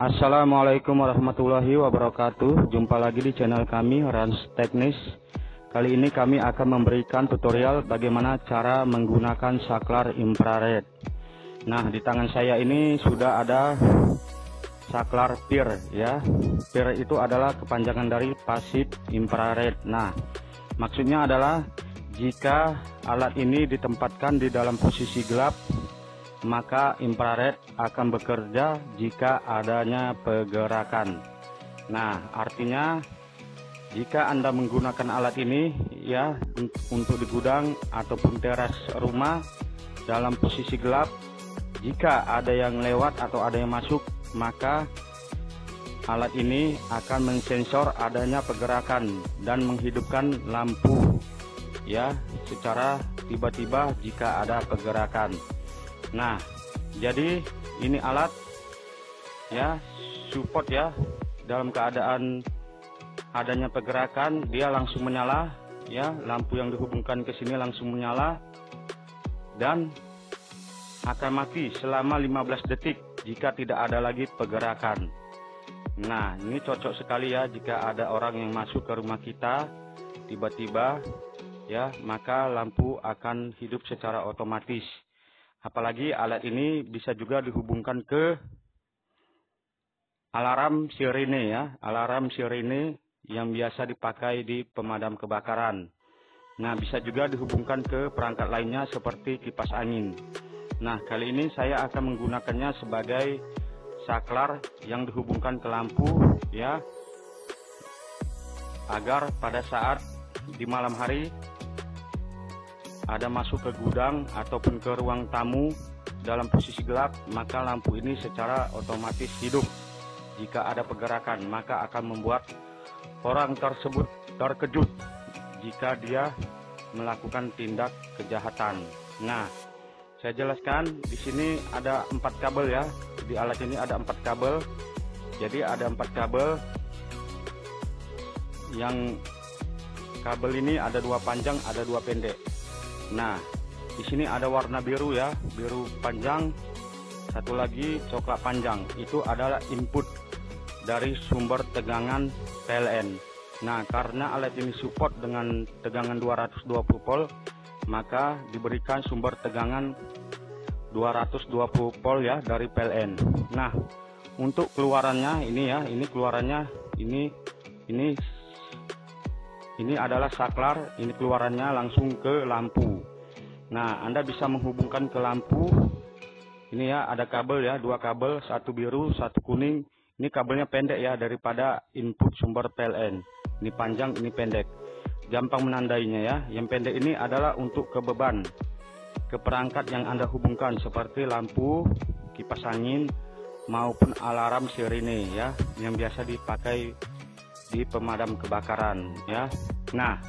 Assalamualaikum warahmatullahi wabarakatuh. Jumpa lagi di channel kami Rans Teknis. Kali ini kami akan memberikan tutorial bagaimana cara menggunakan saklar infrared. Nah, di tangan saya ini sudah ada saklar PIR ya. PIR itu adalah kepanjangan dari pasif infrared. Nah, maksudnya adalah jika alat ini ditempatkan di dalam posisi gelap, maka infrared akan bekerja jika adanya pergerakan. Nah, artinya jika Anda menggunakan alat ini ya untuk di gudang ataupun teras rumah dalam posisi gelap, jika ada yang lewat atau ada yang masuk, maka alat ini akan mensensor adanya pergerakan dan menghidupkan lampu ya secara tiba-tiba jika ada pergerakan. Nah, jadi ini alat ya support ya, dalam keadaan adanya pergerakan dia langsung menyala ya, lampu yang dihubungkan ke sini langsung menyala dan akan mati selama 15 detik jika tidak ada lagi pergerakan. Nah, ini cocok sekali ya jika ada orang yang masuk ke rumah kita tiba-tiba ya, maka lampu akan hidup secara otomatis. Apalagi alat ini bisa juga dihubungkan ke alarm sirene ya, alarm sirene yang biasa dipakai di pemadam kebakaran. Nah, bisa juga dihubungkan ke perangkat lainnya seperti kipas angin. Nah, kali ini saya akan menggunakannya sebagai saklar yang dihubungkan ke lampu ya, agar pada saat di malam hari ada masuk ke gudang ataupun ke ruang tamu dalam posisi gelap, maka lampu ini secara otomatis hidup. Jika ada pergerakan, maka akan membuat orang tersebut terkejut jika dia melakukan tindak kejahatan. Nah, saya jelaskan di sini ada 4 kabel ya. Di alat ini ada 4 kabel. Jadi ada 4 kabel. Yang kabel ini ada 2 panjang, ada 2 pendek. Nah, di sini ada warna biru ya, biru panjang, satu lagi coklat panjang. Itu adalah input dari sumber tegangan PLN. Nah, karena alat ini support dengan tegangan 220 volt, maka diberikan sumber tegangan 220 volt ya dari PLN. Nah, untuk keluarannya ini ya, ini keluarannya ini adalah saklar, ini keluarannya langsung ke lampu. Nah, Anda bisa menghubungkan ke lampu. Ini ya, ada kabel ya, 2 kabel, satu biru, satu kuning. Ini kabelnya pendek ya daripada input sumber PLN. Ini panjang, ini pendek. Gampang menandainya ya. Yang pendek ini adalah untuk ke beban, ke perangkat yang Anda hubungkan seperti lampu, kipas angin, maupun alarm sirene ya, yang biasa dipakai di pemadam kebakaran ya. Nah,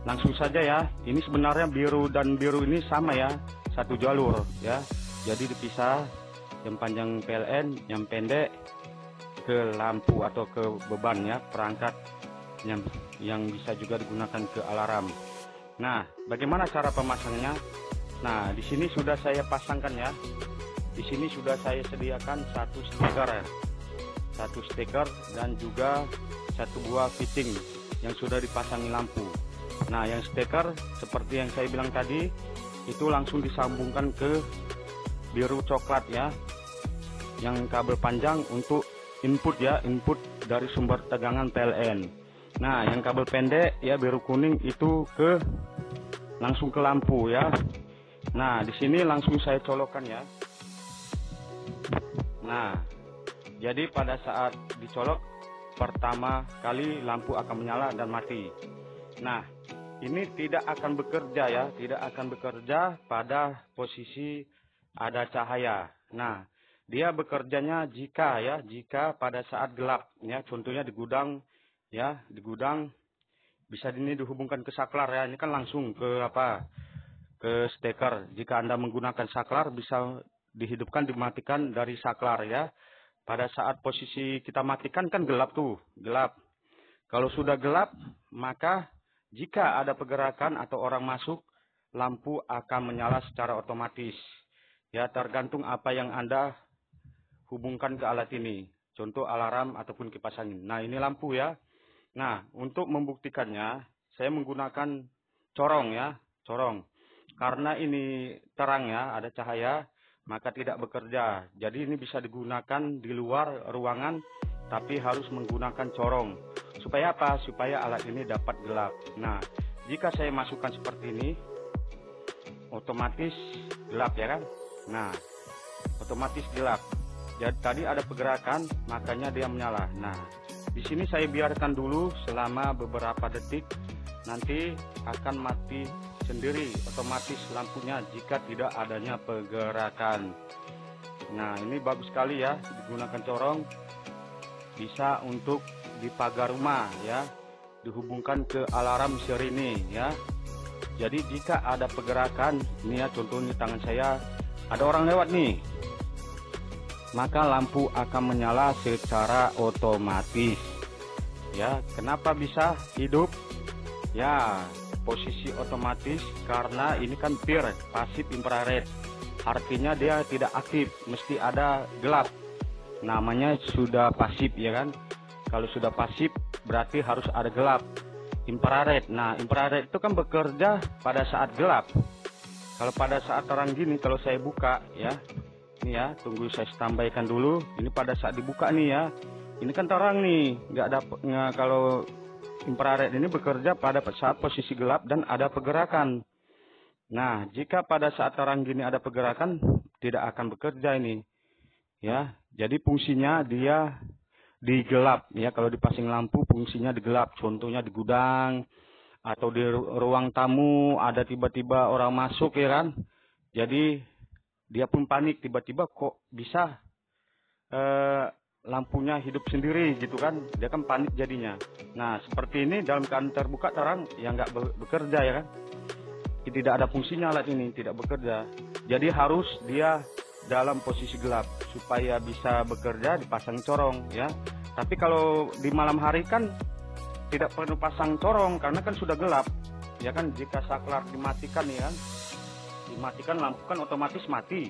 langsung saja ya, ini sebenarnya biru dan biru ini sama ya, satu jalur ya, jadi dipisah, yang panjang PLN, yang pendek ke lampu atau ke beban ya, perangkat yang bisa juga digunakan ke alarm. Nah, bagaimana cara pemasangnya? Nah, di sini sudah saya pasangkan ya, di sini sudah saya sediakan satu stiker dan juga satu buah fitting yang sudah dipasangi lampu. Nah, yang stiker seperti yang saya bilang tadi itu langsung disambungkan ke biru coklat ya, yang kabel panjang untuk input ya, input dari sumber tegangan PLN. Nah, yang kabel pendek ya biru kuning itu langsung ke lampu ya. Nah, di sini langsung saya colokkan ya. Nah, jadi pada saat dicolok pertama kali lampu akan menyala dan mati. Nah, ini tidak akan bekerja ya, tidak akan bekerja pada posisi ada cahaya. Nah, dia bekerjanya jika pada saat gelap ya, contohnya di gudang ya, di gudang bisa ini dihubungkan ke saklar ya. Ini kan langsung ke steker. Jika Anda menggunakan saklar bisa dihidupkan, dimatikan dari saklar ya. Pada saat posisi kita matikan kan gelap tuh, gelap. Kalau sudah gelap, maka jika ada pergerakan atau orang masuk, lampu akan menyala secara otomatis. Ya, tergantung apa yang Anda hubungkan ke alat ini. contoh alarm ataupun kipas angin. Nah, ini lampu ya. Nah, untuk membuktikannya, saya menggunakan corong ya, corong. Karena ini terang ya, ada cahaya, maka tidak bekerja. Jadi ini bisa digunakan di luar ruangan, tapi harus menggunakan corong. Supaya apa? Supaya alat ini dapat gelap. Nah, jika saya masukkan seperti ini, otomatis gelap ya kan? Nah, otomatis gelap. Jadi tadi ada pergerakan, makanya dia menyala. Nah, di sini saya biarkan dulu selama beberapa detik, nanti akan mati sendiri otomatis lampunya jika tidak adanya pergerakan. Nah, ini bagus sekali ya, digunakan corong, bisa untuk di pagar rumah ya, dihubungkan ke alarm sirine ya. Jadi jika ada pergerakan, ini ya contohnya tangan saya, ada orang lewat nih, maka lampu akan menyala secara otomatis ya. Kenapa bisa hidup ya posisi otomatis? Karena ini kan PIR, pasif infrared, artinya dia tidak aktif, mesti ada gelap, namanya sudah pasif ya kan. Kalau sudah pasif berarti harus ada gelap, infrared. Nah, infrared itu kan bekerja pada saat gelap. Kalau pada saat terang gini, kalau saya buka ya, ini ya, tunggu saya tambahkan dulu. Ini pada saat dibuka nih ya, ini kan terang nih, nggak ada. Kalau infrared ini bekerja pada saat posisi gelap dan ada pergerakan. Nah, jika pada saat terang gini ada pergerakan, tidak akan bekerja ini ya. Jadi fungsinya dia digelap ya. Kalau dipasang lampu fungsinya digelap, contohnya di gudang atau di ruang tamu, ada tiba-tiba orang masuk ya kan. Jadi dia pun panik, tiba-tiba kok bisa lampunya hidup sendiri gitu kan, dia kan panik jadinya. Nah, seperti ini dalam keadaan terbuka terang ya nggak bekerja ya kan, tidak ada fungsinya alat ini, tidak bekerja. Jadi harus dia dalam posisi gelap supaya bisa bekerja, dipasang corong ya. Tapi kalau di malam hari kan tidak perlu pasang corong karena kan sudah gelap ya kan. Jika saklar dimatikan ya kan, dimatikan lampu kan otomatis mati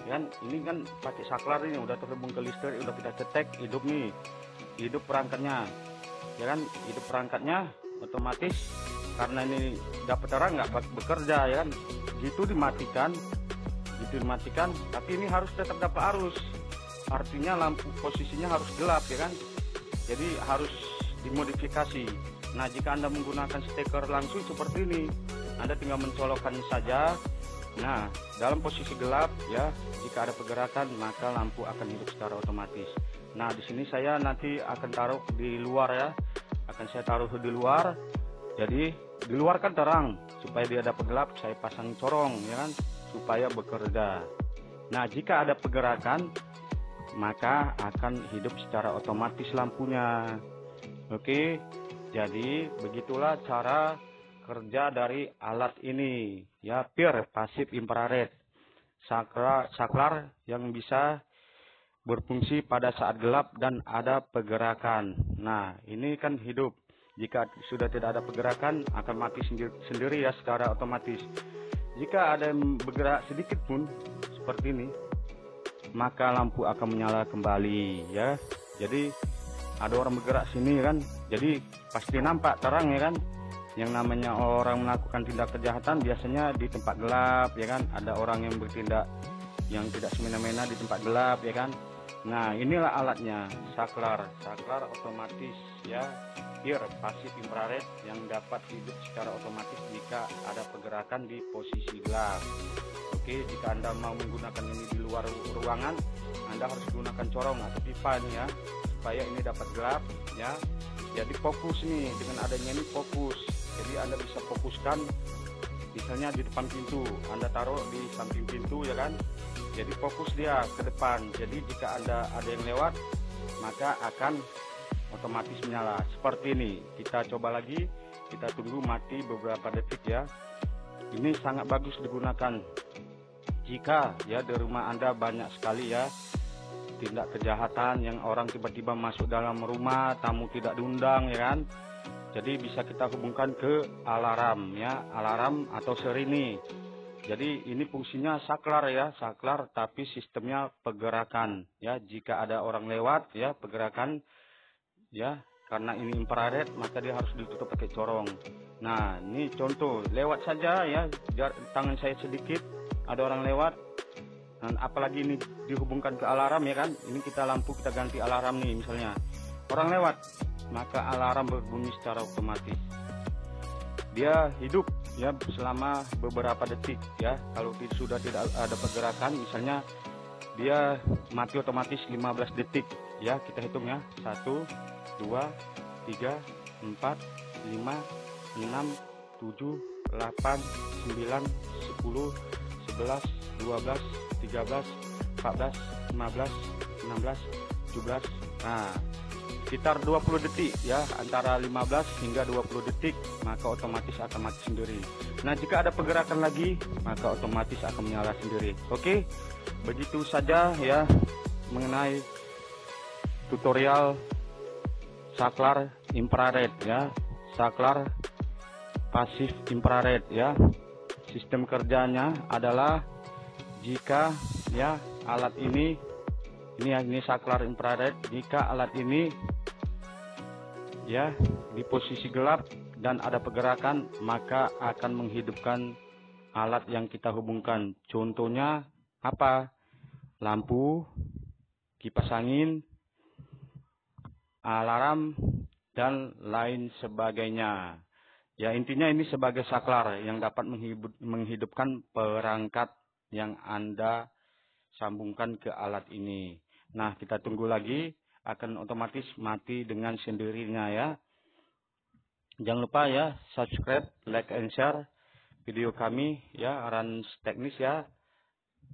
ya kan. Ini kan pakai saklar ini udah terhubung ke listrik, udah kita cetek, hidup nih, hidup perangkatnya ya kan, hidup perangkatnya otomatis. Karena ini dapat terang nggak bekerja ya kan, gitu dimatikan, tapi ini harus tetap dapat arus, artinya lampu posisinya harus gelap ya kan. Jadi harus dimodifikasi. Nah, jika Anda menggunakan steker langsung seperti ini, Anda tinggal mencolokkan saja. Nah, dalam posisi gelap ya, jika ada pergerakan maka lampu akan hidup secara otomatis. Nah, di sini saya nanti akan taruh di luar ya, akan saya taruh di luar. Jadi di luar kan terang, supaya dia dapat gelap saya pasang corong ya kan, supaya bekerja. Nah, jika ada pergerakan maka akan hidup secara otomatis lampunya. Oke, jadi begitulah cara kerja dari alat ini ya, PIR, pasif infrared, saklar yang bisa berfungsi pada saat gelap dan ada pergerakan. Nah, ini kan hidup. Jika sudah tidak ada pergerakan akan mati sendiri ya secara otomatis. Jika ada yang bergerak sedikit pun seperti ini, maka lampu akan menyala kembali ya. Jadi ada orang bergerak sini kan, jadi pasti nampak terang ya kan. Yang namanya orang melakukan tindak kejahatan biasanya di tempat gelap ya kan. Ada orang yang bertindak yang tidak semena-mena di tempat gelap ya kan. Nah, inilah alatnya, saklar otomatis ya, PIR, pasif infrared, yang dapat hidup secara otomatis jika ada pergerakan di posisi gelap. Oke, jika Anda mau menggunakan ini di luar ruangan, Anda harus gunakan corong atau pipa nih ya, supaya ini dapat gelap ya. Jadi fokus nih, dengan adanya ini fokus. Jadi Anda bisa fokuskan misalnya di depan pintu, Anda taruh di samping pintu ya kan. Jadi fokus dia ke depan. Jadi jika Anda ada yang lewat, maka akan otomatis menyala. Seperti ini. Kita coba lagi, kita tunggu mati beberapa detik ya. Ini sangat bagus digunakan jika ya di rumah Anda banyak sekali ya tindak kejahatan yang orang tiba-tiba masuk dalam rumah, tamu tidak diundang ya kan. Jadi bisa kita hubungkan ke alarm ya, alarm atau sirine. Jadi ini fungsinya saklar ya, saklar tapi sistemnya pergerakan ya. Jika ada orang lewat ya, pergerakan ya, karena ini infrared maka dia harus ditutup pakai corong. Nah, ini contoh lewat saja ya, tangan saya sedikit ada orang lewat. Dan apalagi ini dihubungkan ke alarm ya kan. Ini kita lampu kita ganti alarm nih misalnya. Orang lewat, maka alarm berbunyi secara otomatis. Dia hidup ya selama beberapa detik ya. Kalau sudah tidak ada pergerakan misalnya dia mati otomatis 15 detik ya. Kita hitung ya, 1 2 3 4 5 6 7 8 9 10 11 12 13 14 15 16 17. Nah, sekitar 20 detik ya, antara 15 hingga 20 detik maka otomatis akan mati sendiri. Nah, jika ada pergerakan lagi maka otomatis akan menyala sendiri. Oke, begitu saja ya mengenai tutorial saklar infrared ya, saklar pasif infrared ya. Sistem kerjanya adalah jika ya alat ini saklar infrared, jika alat ini ya di posisi gelap dan ada pergerakan maka akan menghidupkan alat yang kita hubungkan. Contohnya apa? Lampu, kipas angin, alarm dan lain sebagainya. Ya, intinya ini sebagai saklar yang dapat menghidupkan perangkat yang Anda sambungkan ke alat ini. Nah, kita tunggu lagi, akan otomatis mati dengan sendirinya ya. Jangan lupa ya subscribe, like, and share video kami ya, Rans Teknis ya.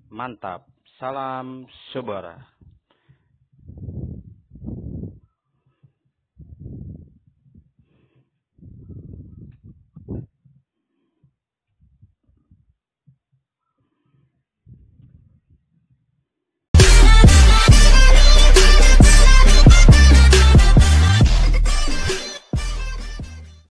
Mantap. Salam sebar.